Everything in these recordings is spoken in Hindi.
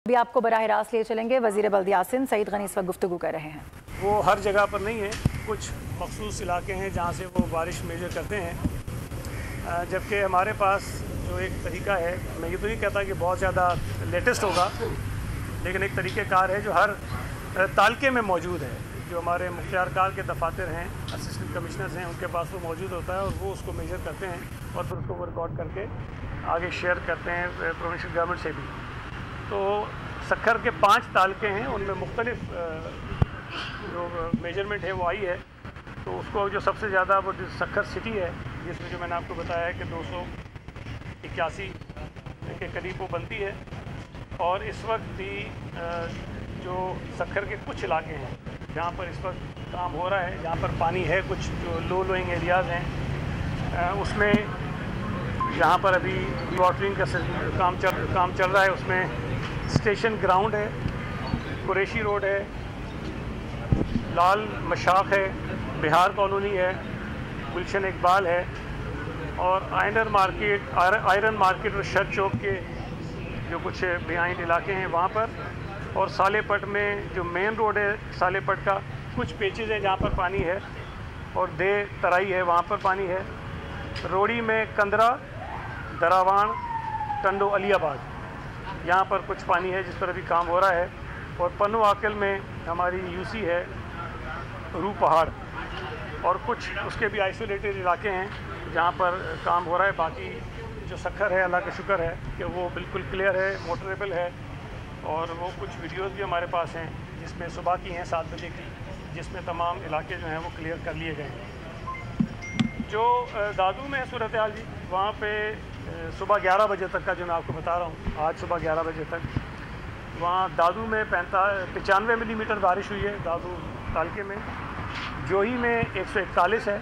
अभी आपको बराह रास्त ले चलेंगे। वज़ीर बल्दियात सिंध सईद गनी इस वक्त गुफ्तगू कर रहे हैं। वो हर जगह पर नहीं है, कुछ मखसूस इलाके हैं जहाँ से वो बारिश मेजर करते हैं, जबकि हमारे पास जो एक तरीका है, मैं ये तो नहीं कहता कि बहुत ज़्यादा लेटेस्ट होगा, लेकिन एक तरीक़ेकार है जो हर तालके में मौजूद है। जो हमारे मुख्तियारकार के दफातर हैं, असिस्टेंट कमिश्नर्स हैं, उनके पास वो मौजूद होता है और वो उसको मेजर करते हैं और फिर उसको वो रिकॉर्ड करके आगे शेयर करते हैं प्रोविंशियल गवर्नमेंट से भी। तो सक्खर के 5 तालके हैं, उनमें मुख्तलिफ जो मेजरमेंट है वो आई है। तो उसको जो सबसे ज़्यादा वो सक्खर सिटी है, जिसमें जो मैंने आपको बताया है कि 281 के करीब वो बनती है। और इस वक्त भी जो सक्खर के कुछ इलाके हैं जहाँ पर इस वक्त काम हो रहा है, जहाँ पर पानी है, कुछ जो लोइंग एरियाज़ हैं, उसमें जहाँ पर अभी वाटरिंग का काम चल रहा है, उसमें स्टेशन ग्राउंड है, कुरैशी रोड है, लाल मशाक है, बिहार कॉलोनी है, गुलशन इकबाल है और आयरन मार्केट और शर चौक के जो कुछ बिहाइंड इलाके हैं वहाँ पर। और सालेपट में जो मेन रोड है सालेपट का, कुछ पेचेज़ हैं जहाँ पर पानी है और दे तराई है, वहाँ पर पानी है। रोड़ी में कंदरा, दरावान, टंडो, अलियाबाद, यहाँ पर कुछ पानी है जिस पर अभी काम हो रहा है। और पन्नू आकल में हमारी यूसी है, रू पहाड़, और कुछ उसके भी आइसोलेटेड इलाके हैं जहाँ पर काम हो रहा है। बाकी जो सक्खर है, अल्लाह का शुक्र है कि वो बिल्कुल क्लियर है, मोटरेबल है। और वो कुछ वीडियोस भी हमारे पास हैं जिसमें सुबह की हैं 7 बजे की, जिसमें तमाम इलाके जो हैं वो क्लियर कर लिए गए हैं। जो दादू में है सूरत हाल जी, वहाँ पे सुबह 11 बजे तक का जो मैं आपको बता रहा हूँ, आज सुबह 11 बजे तक वहाँ दादू में 95 मिलीमीटर बारिश हुई है, दादू तालके में। जोही में 141 है,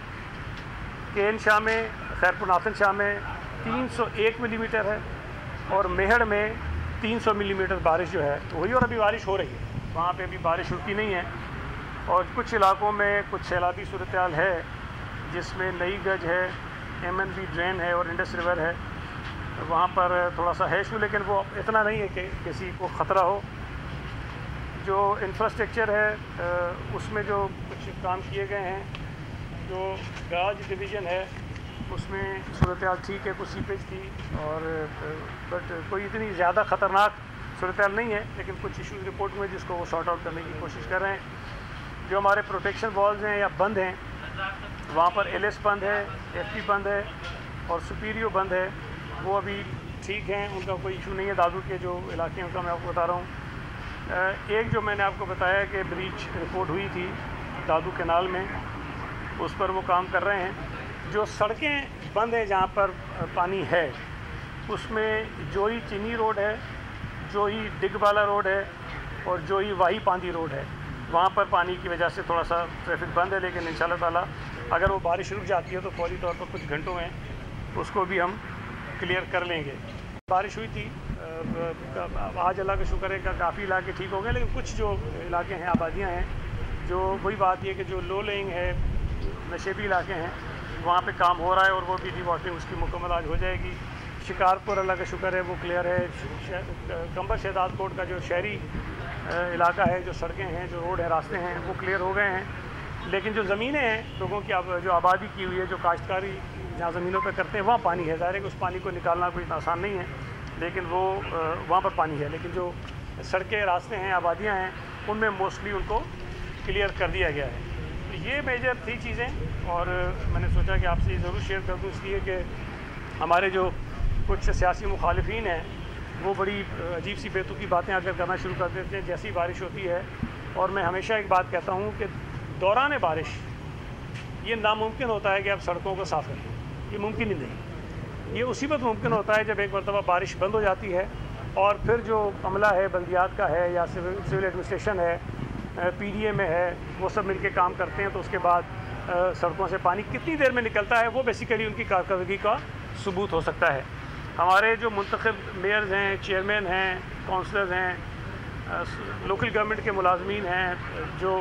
केन शाह में, खैरपुर नाथन शाह में 301 मिलीमीटर है और मेहड़ में 300 मिलीमीटर बारिश जो है तो हुई। और अभी बारिश हो रही है, वहाँ पे अभी बारिश रुकी नहीं है। और कुछ इलाकों में कुछ सैलाबी सूरत हाल है, जिसमें नई गज है, MNB ड्रेन है और इंडस रिवर है, वहाँ पर थोड़ा सा है इशू, लेकिन वो इतना नहीं है कि किसी को ख़तरा हो। जो इंफ्रास्ट्रक्चर है उसमें जो कुछ काम किए गए हैं, जो गाज डिवीज़न है उसमें सूरत हाल ठीक है, कुछ सीपेज थी और बट कोई इतनी ज़्यादा ख़तरनाक सूरत हाल नहीं है, लेकिन कुछ इशूज़ रिपोर्ट हुए जिसको वो सॉर्ट आउट करने की कोशिश कर रहे हैं। जो हमारे प्रोटेक्शन वॉल्स हैं या बंद हैं, वहाँ पर LS बंद है, FP बंद है और सुपीरियो बंद है, वो अभी ठीक हैं, उनका कोई इशू नहीं है। दादू के जो इलाके हैं उनका मैं आपको बता रहा हूँ। एक जो मैंने आपको बताया कि ब्रीच रिपोर्ट हुई थी दादू कैनाल में, उस पर वो काम कर रहे हैं। जो सड़कें बंद हैं जहाँ पर पानी है, उसमें जोही चीनी रोड है, जोही डिगवाला रोड है और जोही वाही पांदी रोड है। वहाँ पर पानी की वजह से थोड़ा सा ट्रैफिक बंद है, लेकिन इंशाल्लाह ताला अगर वो बारिश रुक जाती है तो फौरी तौर पर कुछ घंटों में उसको भी हम क्लियर कर लेंगे। बारिश हुई थी आज, अल्लाह का शुक्र है कि काफ़ी इलाके ठीक हो गए, लेकिन कुछ जो इलाके हैं, आबादियाँ हैं, जो वही बात ये कि जो लो लेइंग है, नशेबी इलाके हैं, वहाँ पे काम हो रहा है और वो भी वाटरिंग उसकी मुकम्मल आज हो जाएगी। शिकारपुर अल्लाह का शुक्र है वो क्लियर है। कंबर शहदाद कोट का जो शहरी इलाका है, जो सड़कें हैं, जो रोड है, रास्ते हैं, वो क्लियर हो गए हैं। लेकिन जो ज़मीनें हैं लोगों की, जो आबादी की हुई है, जो काश्तकारी जहाँ ज़मीनों पर करते हैं, वहाँ पानी है। ज़ाहिर है कि उस पानी को निकालना कोई आसान नहीं है, लेकिन वो वहाँ पर पानी है। लेकिन जो सड़कें, रास्ते हैं, आबादियाँ हैं, उनमें मोस्टली उनको क्लियर कर दिया गया है। ये मेजर थी चीज़ें और मैंने सोचा कि आपसे ये ज़रूर शेयर कर दूँ, इसलिए कि हमारे जो कुछ सियासी मुखालिफिन हैं वो बड़ी अजीब सी बेतुकी बातें आकर करना शुरू कर देते हैं जैसी बारिश होती है। और मैं हमेशा एक बात कहता हूँ कि दौरान बारिश ये नामुमकिन होता है कि आप सड़कों को साफ़ करें, ये मुमकिन ही नहीं। ये उसी वक्त मुमकिन होता है जब एक मरतबा बारिश बंद हो जाती है और फिर जो अमला है, बल्दियात का है या सिविल एडमिनिस्ट्रेशन है, PDA में है, वो सब मिलके काम करते हैं। तो उसके बाद सड़कों से पानी कितनी देर में निकलता है वो बेसिकली उनकी कारकर्दगी का सबूत हो सकता है। हमारे जो मुंतखब मेयर्स हैं, चेयरमैन हैं, काउंसलर्स हैं, लोकल गवर्नमेंट के मुलाजमीन हैं, जो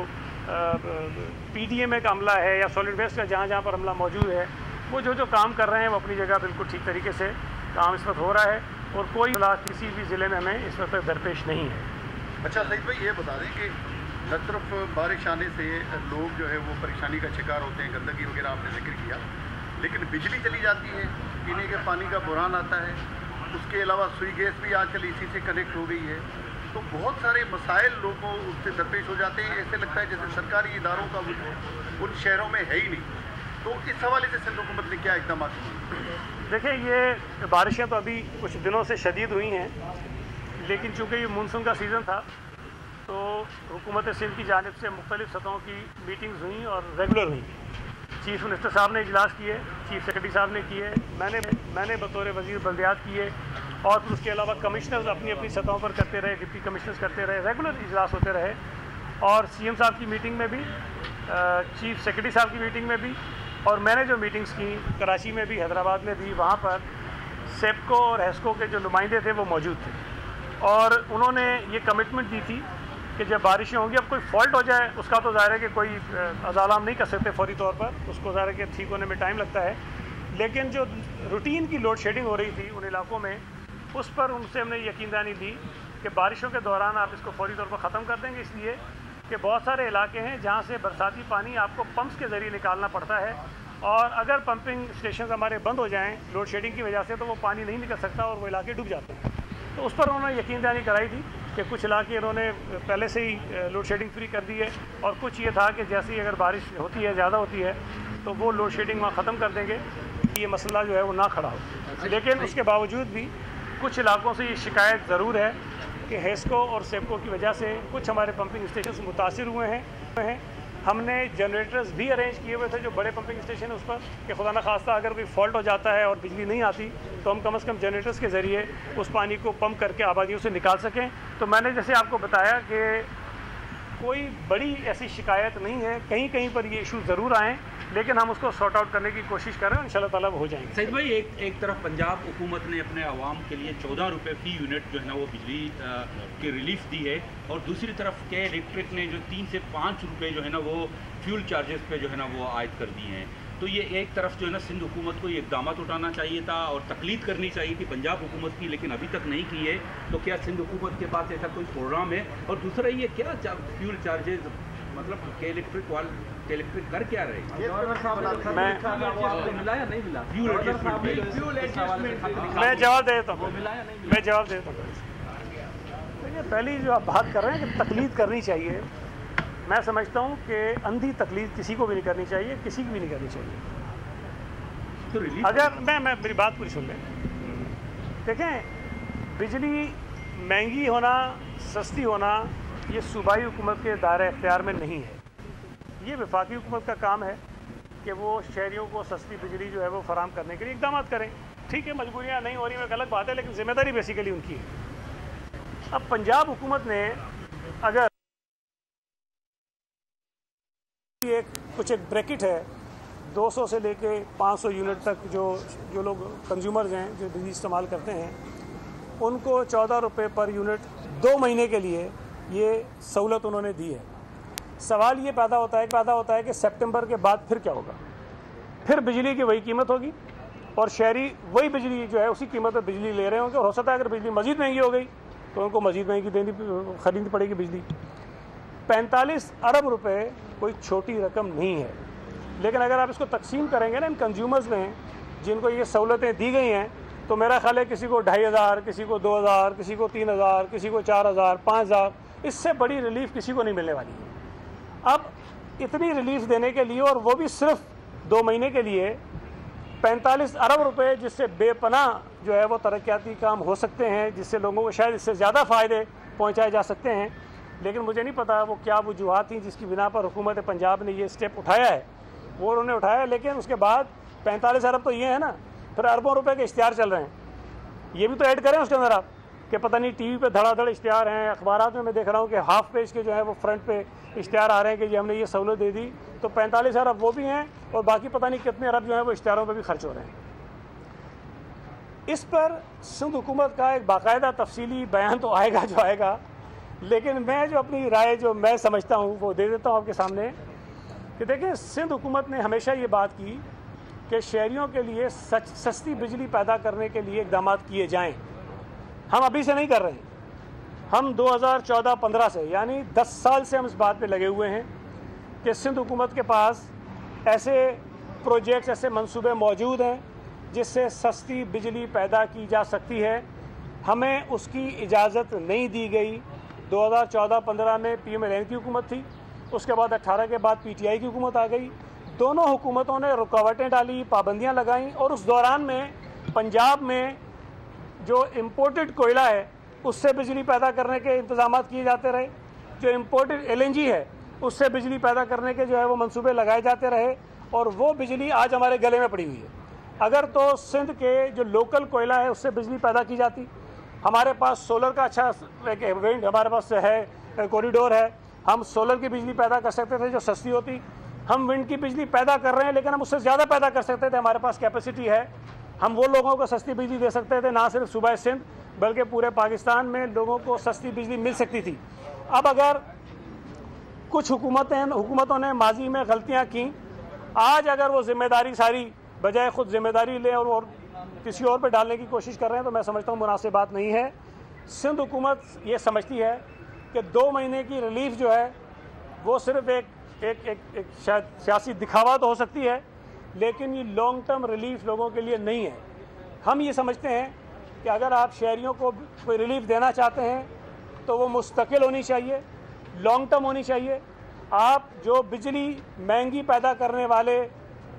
PDA में का अमला है या सॉलिड वेस्ट का जहाँ जहाँ पर अमला मौजूद है, वो जो काम कर रहे हैं वो अपनी जगह बिल्कुल ठीक तरीके से काम इस वक्त हो रहा है। और कोई किसी भी ज़िले में हमें इस वक्त दरपेश नहीं है। अच्छा सईद भाई, ये बता दें कि न सिर्फ बारिश आने से लोग जो है वो परेशानी का शिकार होते हैं, गंदगी वगैरह आपने जिक्र किया, लेकिन बिजली चली जाती है, पीने के पानी का बुरान आता है, उसके अलावा सुई गैस भी आजकल इसी से कनेक्ट हो गई है, तो बहुत सारे मसाइल लोगों उससे दरपेश हो जाते हैं। ऐसे लगता है जैसे सरकारी इदारों का उन शहरों में है ही नहीं। तो इस हवाले से सिंध हुकूमत ने क्या इक़दाम किए? देखिए, ये बारिशें तो अभी कुछ दिनों से शदीद हुई हैं, लेकिन चूँकि ये मानसून का सीज़न था तो हुकूमत सिंध की जानिब से मुख्तलिफ़ सतहों की मीटिंग्स हुई और रेगुलर हुई। चीफ़ मिनिस्टर साहब ने इजलास किए, चीफ सेक्रेटरी साहब ने किए, मैंने बतौर वज़ीर बल्दियात किए, और फिर उसके अलावा कमिश्नर्स अपनी अपनी सतहों पर करते रहे, डिप्टी कमिश्नर्स करते रहे, रेगुलर इजलास होते रहे। और सीएम साहब की मीटिंग में भी, चीफ सेक्रेटरी साहब की मीटिंग में भी, और मैंने जो मीटिंग्स की कराची में भी, हैदराबाद में भी, वहाँ पर सेप्को और हेस्को के जो नुमाइंदे थे वो मौजूद थे, और उन्होंने ये कमिटमेंट दी थी कि जब बारिशें होंगी, अब कोई फॉल्ट हो जाए उसका तो ज़ाहिर है कि कोई अजाला हम नहीं कर सकते फौरी तौर पर, उसको ज़ाहिर है कि ठीक होने में टाइम लगता है, लेकिन जो रूटीन की लोड शेडिंग हो रही थी उन इलाकों में, उस पर उनसे हमने यकीनदानी दी कि बारिशों के दौरान आप इसको फौरी तौर पर ख़त्म कर देंगे, इसलिए कि बहुत सारे इलाके हैं जहाँ से बरसाती पानी आपको पंप्स के ज़रिए निकालना पड़ता है, और अगर पंपिंग स्टेशन हमारे बंद हो जाएँ लोड शेडिंग की वजह से तो वो पानी नहीं निकल सकता और वो इलाके डूब जाते हैं। तो उस पर उन्होंने यकीनदानी कराई थी कि कुछ इलाके इन्होंने पहले से ही लोड शेडिंग फ्री कर दी है, और कुछ ये था कि जैसे ही अगर बारिश होती है, ज़्यादा होती है, तो वो लोड शेडिंग वहाँ ख़त्म कर देंगे, ये मसला जो है वो ना खड़ा हो। लेकिन उसके बावजूद भी कुछ इलाकों से ये शिकायत ज़रूर है कि हेस्को और सेप्को की वजह से कुछ हमारे पंपिंग स्टेशन मुतासिर हुए हैं। हमने जनरेटर्स भी अरेंज किए हुए थे जो बड़े पंपिंग स्टेशन है उस पर, कि खुदा न खास्ता अगर कोई फॉल्ट हो जाता है और बिजली नहीं आती तो हम कम से कम जनरेटर्स के ज़रिए उस पानी को पंप करके आबादियों से निकाल सकें। तो मैंने जैसे आपको बताया कि कोई बड़ी ऐसी शिकायत नहीं है, कहीं कहीं पर ये इशू ज़रूर आएँ, लेकिन हम उसको सॉर्ट आउट करने की कोशिश कर रहे हैं, इंशाल्लाह ताला वो हो जाएंगे। सईद भाई, एक तरफ पंजाब हुकूमत ने अपने आवाम के लिए 14 रुपये फ़ी यूनिट जो है ना वो बिजली की रिलीफ दी है, और दूसरी तरफ के इलेक्ट्रिक ने जो 3 से 5 रुपये जो है ना वो फ्यूल चार्जेस पे जो है ना वो आयद कर दिए हैं। तो ये एक तरफ जो है ना सिंध हुकूमत को ये इक़दाम उठाना चाहिए था और तकलीद करनी चाहिए थी पंजाब हुकूमत की, लेकिन अभी तक नहीं की है। तो क्या सिंध हुकूमत के पास ऐसा कोई प्रोग्राम है? और दूसरा ये क्या फ्यूल चार्जेस मतलब के इलेक्ट्रिक कर क्या रहे? मैं जवाब दे देता हूँ। देखिए, पहली जो आप बात कर रहे हैं कि तकलीद करनी चाहिए, मैं समझता हूँ कि अंधी तकलीद किसी को भी नहीं करनी चाहिए, किसी की भी नहीं करनी चाहिए। तो अगर मैं मेरी बात पूरी सुन लें। देखें, बिजली महंगी होना, सस्ती होना, ये सूबाई हुकूमत के दायरे इख्तियार में नहीं है। ये वफाकी हुकूमत का काम है कि वो शहरियों को सस्ती बिजली जो है वो फराहम करने के लिए इक़दाम करें। ठीक है, मजबूरियाँ नहीं हो रही, एक अलग बात है, लेकिन जिम्मेदारी बेसिकली उनकी है। अब पंजाब हुकूमत ने अगर कुछ एक ब्रैकेट है 200 से लेके 500 यूनिट तक, जो लोग कंज्यूमर्स हैं जो बिजली इस्तेमाल करते हैं, उनको 14 रुपये पर यूनिट 2 महीने के लिए ये सहूलत उन्होंने दी है। सवाल ये पैदा होता है कि सितंबर के बाद फिर क्या होगा? फिर बिजली की वही कीमत होगी और शहरी वही बिजली जो है उसी कीमत पर बिजली ले रहे होंगे, और हो सकता है अगर बिजली मज़ीद महंगी हो गई तो उनको मज़ीद महंगी खरीदनी पड़ेगी बिजली। 45 अरब रुपए कोई छोटी रकम नहीं है, लेकिन अगर आप इसको तकसीम करेंगे ना इन कंज्यूमर्स में जिनको ये सहूलतें दी गई हैं, तो मेरा ख्याल है किसी को 2500, किसी को 2000, किसी को 3000, किसी को 4000, 5000, इससे बड़ी रिलीफ किसी को नहीं मिलने वाली है। अब इतनी रिलीफ देने के लिए, और वो भी सिर्फ 2 महीने के लिए, 45 अरब रुपए, जिससे बेपनाह जो है वो तरक्याती काम हो सकते हैं, जिससे लोगों को शायद इससे ज़्यादा फ़ायदे पहुँचाए जा सकते हैं, लेकिन मुझे नहीं पता वो क्या वजूहात थी जिसकी बिना पर हुकूमत पंजाब ने ये स्टेप उठाया है। वो उन्होंने उठाया, लेकिन उसके बाद 45 अरब तो ये है ना, फिर अरबों रुपए के इश्तिहार चल रहे हैं। ये भी तो ऐड करें उसके अंदर आप, कि पता नहीं टीवी पे धड़ाधड़ इश्तिहार हैं, अखबारात में मैं देख रहा हूँ कि हाफ पेज के जो है वो फ्रंट पे इश्तिहार आ रहे हैं कि जी हमने ये सहूलत दे दी। तो 45 अरब वो भी हैं, और बाकी पता नहीं कितने अरब जो है वो इश्तिहारों पर भी खर्च हो रहे हैं। इस पर सिंध हुकूमत का एक बाकायदा तफसीली बयान तो आएगा जो आएगा, लेकिन मैं जो अपनी राय जो मैं समझता हूँ वो दे देता हूँ आपके सामने कि देखिए, सिंध हुकूमत ने हमेशा ये बात की कि शहरियों के लिए सस्ती बिजली पैदा करने के लिए इक़दाम किए जाएँ, हम अभी से नहीं कर रहे हैं, हम 2014-15 से यानी 10 साल से हम इस बात पे लगे हुए हैं कि सिंध हुकूमत के पास ऐसे प्रोजेक्ट्स, ऐसे मंसूबे मौजूद हैं जिससे सस्ती बिजली पैदा की जा सकती है। हमें उसकी इजाज़त नहीं दी गई। 2014-15 में PMLN की हुकूमत थी, उसके बाद 18 के बाद PTI की हुकूमत आ गई। दोनों हुकूमतों ने रुकावटें डाली, पाबंदियां लगाईं और उस दौरान में पंजाब में जो इम्पोर्टेड कोयला है उससे बिजली पैदा करने के इंतजाम किए जाते रहे, जो इम्पोर्टेड LNG है उससे बिजली पैदा करने के जो है वो मंसूबे लगाए जाते रहे और वो बिजली आज हमारे गले में पड़ी हुई है। अगर तो सिंध के जो लोकल कोयला है उससे बिजली पैदा की जाती, हमारे पास सोलर का अच्छा विंड हमारे पास है, कॉरिडोर है, हम सोलर की बिजली पैदा कर सकते थे जो सस्ती होती। हम विंड की बिजली पैदा कर रहे हैं लेकिन हम उससे ज़्यादा पैदा कर सकते थे, हमारे पास कैपेसिटी है, हम वो लोगों को सस्ती बिजली दे सकते थे, ना सिर्फ सूबा सिंध बल्कि पूरे पाकिस्तान में लोगों को सस्ती बिजली मिल सकती थी। अब अगर कुछ हुकूमतों ने माजी में गलतियां की, आज अगर वो जिम्मेदारी सारी बजाय खुद जिम्मेदारी ले और किसी और पे डालने की कोशिश कर रहे हैं तो मैं समझता हूँ मुनासिब बात नहीं है। सिंध हुकूमत ये समझती है कि 2 महीने की रिलीफ जो है वो सिर्फ एक शायद सियासी दिखावा तो हो सकती है, लेकिन ये लॉन्ग टर्म रिलीफ लोगों के लिए नहीं है। हम ये समझते हैं कि अगर आप शहरियों को कोई रिलीफ देना चाहते हैं तो वो मुस्तकिल होनी चाहिए, लॉन्ग टर्म होनी चाहिए। आप जो बिजली महंगी पैदा करने वाले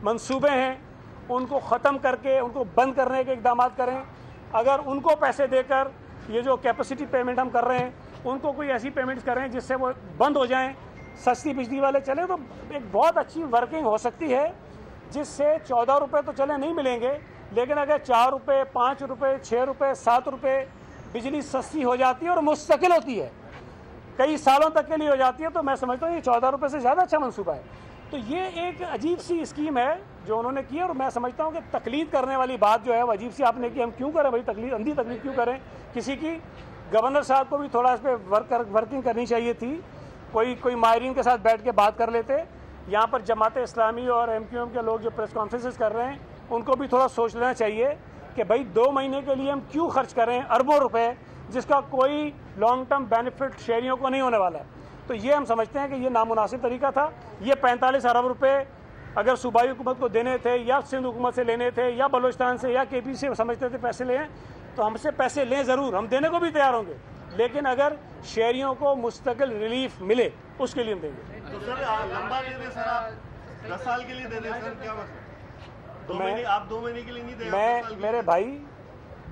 मंसूबे हैं उनको ख़त्म करके उनको बंद करने के इक़दाम करें। अगर उनको पैसे देकर ये जो कैपेसिटी पेमेंट हम कर रहे हैं उनको कोई ऐसी पेमेंट्स करें जिससे वो बंद हो जाएं, सस्ती बिजली वाले चले, तो एक बहुत अच्छी वर्किंग हो सकती है जिससे 14 रुपये तो चले नहीं मिलेंगे, लेकिन अगर 4 रुपये, 5 रुपये, 6 रुपये, 7 रुपये बिजली सस्ती हो जाती है और मुस्तकिल होती है, कई सालों तक के लिए हो जाती है, तो मैं समझता हूँ ये 14 रुपये से ज़्यादा अच्छा मंसूबा है। तो ये एक अजीब सी स्कीम है जो उन्होंने की और मैं समझता हूँ कि तकलीद करने वाली बात जो है वो अजीब सी आपने की। हम क्यों करें भाई तकलीद, अंधी तकलीद क्यों करें किसी की? गवर्नर साहब को भी थोड़ा इस पर वर्किंग करनी चाहिए थी, कोई माहिरीन के साथ बैठ के बात कर लेते। यहाँ पर जमात इस्लामी और MQM के लोग जो प्रेस कॉन्फ्रेंसेस कर रहे हैं उनको भी थोड़ा सोच लेना चाहिए कि भाई 2 महीने के लिए हम क्यों खर्च करें अरबों रुपए जिसका कोई लॉन्ग टर्म बेनिफिट शहरियों को नहीं होने वाला है। तो ये हम समझते हैं कि ये नामुनासिब तरीका था। ये 45 अरब रुपए अगर सूबाई हुकूमत को देने थे या सिंध हुकूमत से लेने थे या बलोचिस्तान से या KP से समझते थे पैसे लें, तो हमसे पैसे लें ज़रूर, हम देने को भी तैयार होंगे, लेकिन अगर शहरियों को मुस्तकिल रिलीफ मिले उसके लिए हम देंगे। तो सर लंबा दे दें सर, आप 10 साल के लिए दे दें सर, क्या मतलब? 2 महीने आप 2 महीने के लिए नहीं दे? मेरे भाई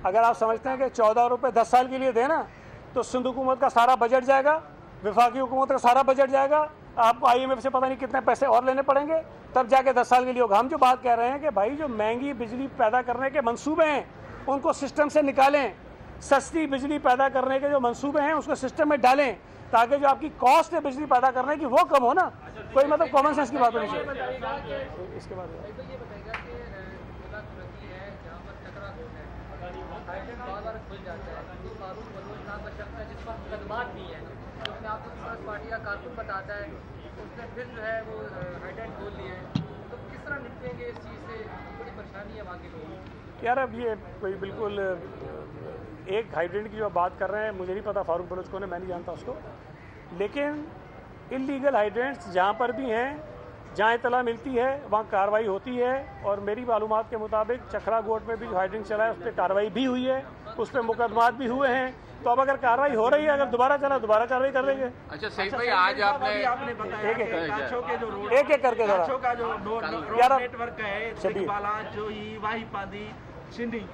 अगर आप समझते हैं कि 14 रुपये 10 साल के लिए देना तो सिंध हुकूमत का सारा बजट जाएगा, विफाकी हुकूमत का सारा बजट जाएगा, आपको IMF से पता नहीं कितने पैसे और लेने पड़ेंगे, तब जाके 10 साल के लिए होगा। हम जो बात कह रहे हैं कि भाई जो महंगी बिजली पैदा करने के मंसूबे हैं उनको सिस्टम से निकालें, सस्ती बिजली पैदा करने के जो मंसूबे हैं उसको सिस्टम में डालें ताकि जो आपकी कॉस्ट है बिजली पैदा करने की वो कम हो ना। कोई मतलब कॉमन सेंस की बात होनी चाहिए। इसके बाद पार्टी का कारकुन बताता है उसने फिर जो है वो हाइडेंट बोल लिया है, तो किस तरह निपटेंगे इस चीज़ से? बड़ी परेशानी है वहाँ के लोगों। यार अब ये कोई बिल्कुल एक हाइड्रेंट की जो बात कर रहे हैं, मुझे नहीं पता फारूक बलोच कौन है, मैं नहीं जानता उसको, लेकिन इलीगल हाइड्रेंट्स जहाँ पर भी हैं, जहाँ इतला मिलती है वहाँ कार्रवाई होती है। और मेरी मालूमात के मुताबिक चखरा गोट में भी जो हाइड्रेंट चला है उस पर कार्रवाई भी हुई है, उस पर मुकदमात भी हुए हैं। तो अब अगर कार्रवाई हो रही है, अगर दोबारा चला दोबारा कार्रवाई कर देंगे। अच्छा सही भाई, आज आपने बताया एक एक करके कांचों का जो रोड नेटवर्क है, जोही, वाहीपादी, सिंधी,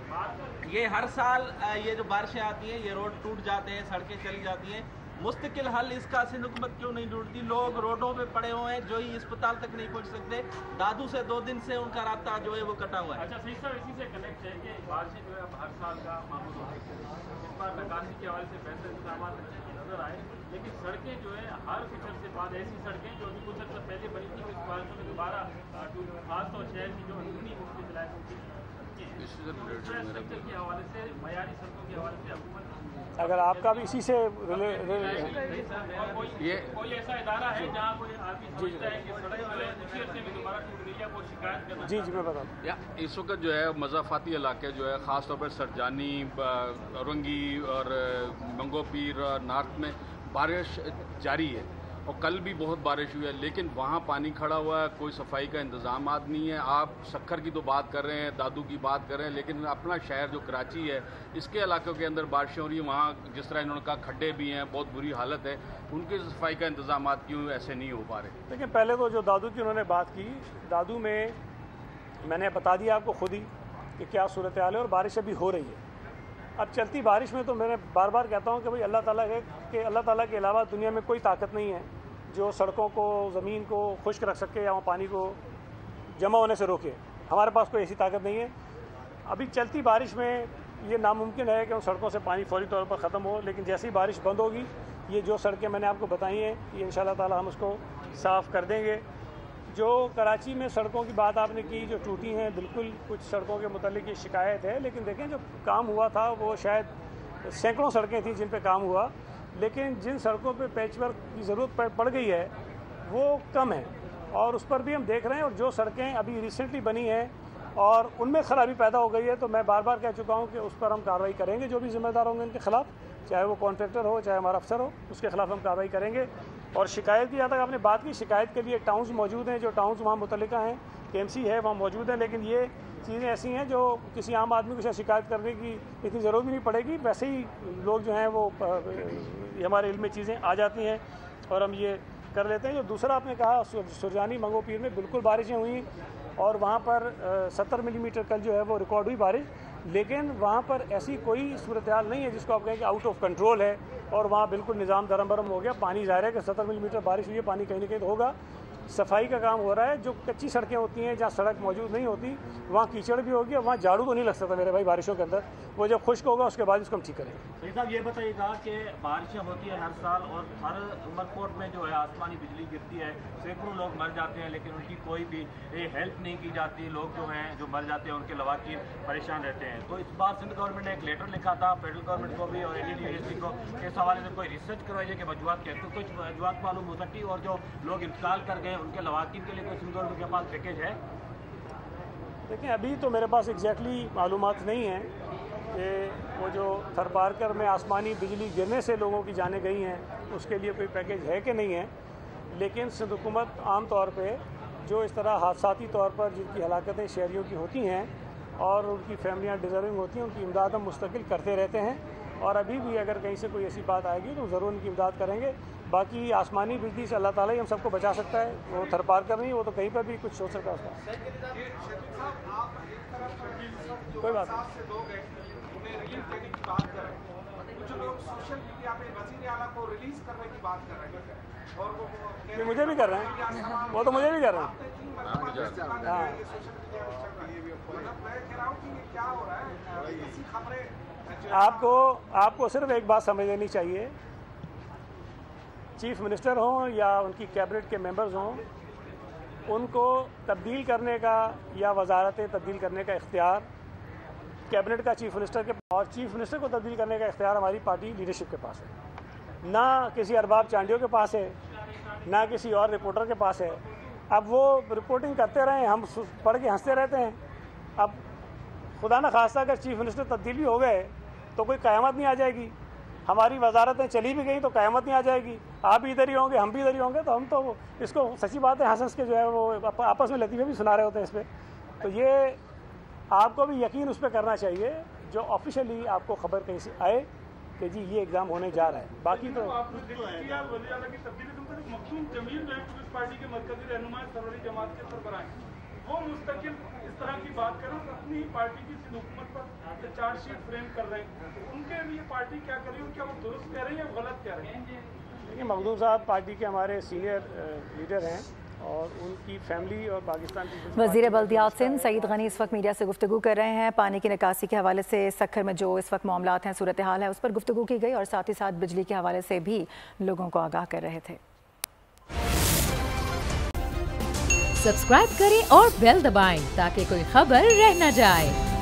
ये हर साल ये जो बारिशें आती हैं ये रोड टूट जाते हैं, सड़कें चली जाती हैं। मुस्तकिल हल इसका सिंध हुकूमत क्यों नहीं ढूंढती? लोग रोडों पे पड़े हुए हैं, जो ही अस्पताल तक नहीं पहुंच सकते। दादू से 2 दिन से उनका रास्ता जो है वो कटा हुआ है। अच्छा सही सर, इसी से कनेक्ट है कि बारिशें जो है हर साल का मामूल होता है, इस बार निकासी के हवाले से बेहतर इंतजाम नजर आए, लेकिन सड़कें जो है हर कुछ अर्से बाद ऐसी सड़कें जो अभी कुछ अर्सा पहले बनी थी, इस बारिशों में दोबारा खासतौर शहर की जो अंदरूनी मुख्तलिफ इलाकों की इंफ्रास्ट्रक्चर के हवाले से, मयारी सड़कों के हवाले से हुकूमत, अगर आपका भी इसी से ये कोई ऐसा इदारा है जहाँ कोई आदमी सोचता है कि सड़क जो है दूसरे से भी दोबारा टूट गई है, कोई शिकायत करना? जी मैं बता दूँ। या इस वक्त जो है मज़ाफ़ाती इलाके जो है ख़ास तौर पर सरजानी, औरंगी और मंगोपीर नॉर्थ में बारिश जारी है और कल भी बहुत बारिश हुई है, लेकिन वहाँ पानी खड़ा हुआ है, कोई सफाई का इंतज़ाम नहीं है। आप सक्खर की तो बात कर रहे हैं, दादू की बात कर रहे हैं, लेकिन अपना शहर जो कराची है इसके इलाकों के अंदर बारिशें हो रही हैं, वहाँ जिस तरह इन्होंने कहा खड्डे भी हैं, बहुत बुरी हालत है, उनकी सफाई का इंतज़ाम क्यों ऐसे नहीं हो पा रहे? देखिए, पहले तो जो दादू की उन्होंने बात की, दादू में मैंने बता दिया आपको खुद ही कि क्या सूरत हाल है और बारिश अभी हो रही है। अब चलती बारिश में तो मैंने बार बार कहता हूँ कि भाई अल्लाह ताला के अलावा दुनिया में कोई ताकत नहीं है जो सड़कों को, ज़मीन को खुश्क रख सके या वहाँ पानी को जमा होने से रोके। हमारे पास कोई ऐसी ताकत नहीं है। अभी चलती बारिश में ये नामुमकिन है कि उन सड़कों से पानी फौरी तौर पर ख़त्म हो, लेकिन जैसे ही बारिश बंद होगी, ये जो सड़कें मैंने आपको बताई हैं, ये इंशाअल्लाह ताला हम उसको साफ़ कर देंगे। जो कराची में सड़कों की बात आपने की जो टूटी हैं, बिल्कुल कुछ सड़कों के मुतालिक ये शिकायत है, लेकिन देखें जो काम हुआ था वो शायद सैकड़ों सड़कें थी जिन पे काम हुआ, लेकिन जिन सड़कों पे पैचवर्क की ज़रूरत पड़ गई है वो कम है और उस पर भी हम देख रहे हैं। और जो सड़कें अभी रिसेंटली बनी हैं और उनमें खराबी पैदा हो गई है, तो मैं बार बार कह चुका हूँ कि उस पर हम कार्रवाई करेंगे। जो भी जिम्मेदार होंगे उनके खिलाफ, चाहे वो कॉन्ट्रैक्टर हो चाहे हमारा अफसर हो, उसके खिलाफ हम कार्रवाई करेंगे। और शिकायत की, जहाँ तक आपने बात की, शिकायत के लिए टाउन्स मौजूद हैं, जो टाउन्स वहाँ मुतल्लिका हैं, KMC है वहाँ मौजूद है, लेकिन ये चीज़ें ऐसी हैं जो किसी आम आदमी को शायद शिकायत करने की इतनी ज़रूरत भी नहीं पड़ेगी। वैसे ही लोग जो हैं वो हमारे इल्म में चीज़ें आ जाती हैं और हम ये कर लेते हैं। जो दूसरा आपने कहा, सुरजानी मंगोपीर में बिल्कुल बारिशें हुई और वहाँ पर 70 मिलीमीटर कल जो है वो रिकॉर्ड हुई बारिश, लेकिन वहाँ पर ऐसी कोई सूरत हाल नहीं है जिसको आप कहें कि आउट ऑफ कंट्रोल है और वहाँ बिल्कुल निज़ाम दरम बरम हो गया। पानी ज़ाहिर है कि 70 मिलीमीटर बारिश हुई है, पानी कहीं ना कहीं तो होगा। सफाई का काम हो रहा है। जो कच्ची सड़कें होती हैं जहाँ सड़क मौजूद नहीं होती, वहाँ कीचड़ भी होगी और वहाँ झाड़ू तो नहीं लग सकता मेरे भाई बारिशों के अंदर। वो जब खुश्क होगा उसके बाद उसको हम ठीक करेंगे। सही साहब, ये बताइएगा कि बारिशें होती है हर साल और हर उमरकोट में जो है आसमानी बिजली गिरती है, सैकड़ों लोग मर जाते हैं, लेकिन उनकी कोई भी हेल्प नहीं की जाती। लोग जो हैं जो मर जाते हैं उनके लवाकिन परेशान रहते हैं। तो इस बार सिंध गवर्नमेंट ने एक लेटर लिखा था फेडरल गवर्नमेंट को भी और NDDSC को, इस हवाले से कोई रिसर्च करवाइए कि वजूहत क्या, तो कुछ वजूहत मालूम हो सकती और जो लोग इंतकाल कर गए उनके लवाकिन के लिए कोई सिंध गवर्नमेंट के पास पैकेज है? देखिए, अभी तो मेरे पास एग्जैक्टली मालूमात नहीं हैं कि वो जो थरपारकर में आसमानी बिजली गिरने से लोगों की जानें गई हैं उसके लिए कोई पैकेज है कि नहीं है, लेकिन सिंध हुकूमत आम तौर पे जो इस तरह हादसाती तौर पर जिनकी हलाकतें शहरियों की होती हैं और उनकी फैमिलियाँ डिज़र्विंग होती हैं, उनकी इमदाद हम मुस्तकिल करते रहते हैं और अभी भी अगर कहीं से कोई ऐसी बात आएगी तो ज़रूर उनकी इमदाद करेंगे। बाकी आसमानी बिजली से अल्लाह ताला ही हम सबको बचा सकता है, वो थरपारकर नहीं, वो तो कहीं पर भी कुछ हो सकता है उसका। कोई बात नहीं, कुछ लोग सोशल मीडिया पे वज़ीर आला को रिलीज करने की बात कर रहे हैं और वो मुझे भी कर रहे हैं, वो तो मुझे भी कर रहे हैं। हाँ, मैं कह रहा हूँ कि ये क्या हो रहा है, ऐसी खबरें। आपको सिर्फ एक बात समझ लेनी चाहिए, चीफ मिनिस्टर हों या उनकी कैबिनेट के मेंबर्स हों, उनको तब्दील करने का या वजारतें तब्दील करने का इख्तियार कैबिनेट का चीफ मिनिस्टर के, और चीफ मिनिस्टर को तब्दील करने का इख्तियार हमारी पार्टी लीडरशिप के पास है, ना किसी अरबाब चांडियों के पास है, ना किसी और रिपोर्टर के पास है। अब वो रिपोर्टिंग करते रहें, हम पढ़ के हंसते रहते हैं। अब खुदा न खास्ता अगर चीफ मिनिस्टर तब्दील भी हो गए तो कोई क़यामत नहीं आ जाएगी, हमारी वजारतें चली भी गई तो क़यामत नहीं आ जाएगी, आप भी इधर ही होंगे हम भी इधर ही होंगे। तो हम तो इसको सच्ची बात है हंस के जो है वो आपस में लतीफ़े भी सुना रहे होते हैं इस पर। तो ये आपको भी यकीन उस पर करना चाहिए जो ऑफिशियली आपको खबर कहीं से आए कि जी ये एग्ज़ाम होने जा रहा है। बाकी तो पार्टी के मरकज़ी रहनुमा सरवरी जमात के सरबराह वो मुस्तकिल इस तरह की बात करें, अपनी पार्टी की हुकूमत पर चार्जशीट फ्रेम कर रहे हैं, उनके लिए पार्टी क्या कर रही है, क्या वो दुरुस्त कह रही है या गलत कह रहे हैं? देखिए, मखदूम साहब पार्टी के हमारे सीनियर लीडर हैं और उनकी फैमिली और पाकिस्तान की वज़ीर बल्दियात सिंध सईद गनी इस वक्त मीडिया से गुफ्तगू कर रहे हैं। पानी की निकासी के हवाले से सक्खर में जो इस वक्त मामलात हैं, सूरत हाल है, उस पर गुफ्तगू की गई और साथ ही साथ बिजली के हवाले से भी लोगों को आगाह कर रहे थे। सब्सक्राइब करें और बेल दबाएं ताकि कोई खबर रह न जाए।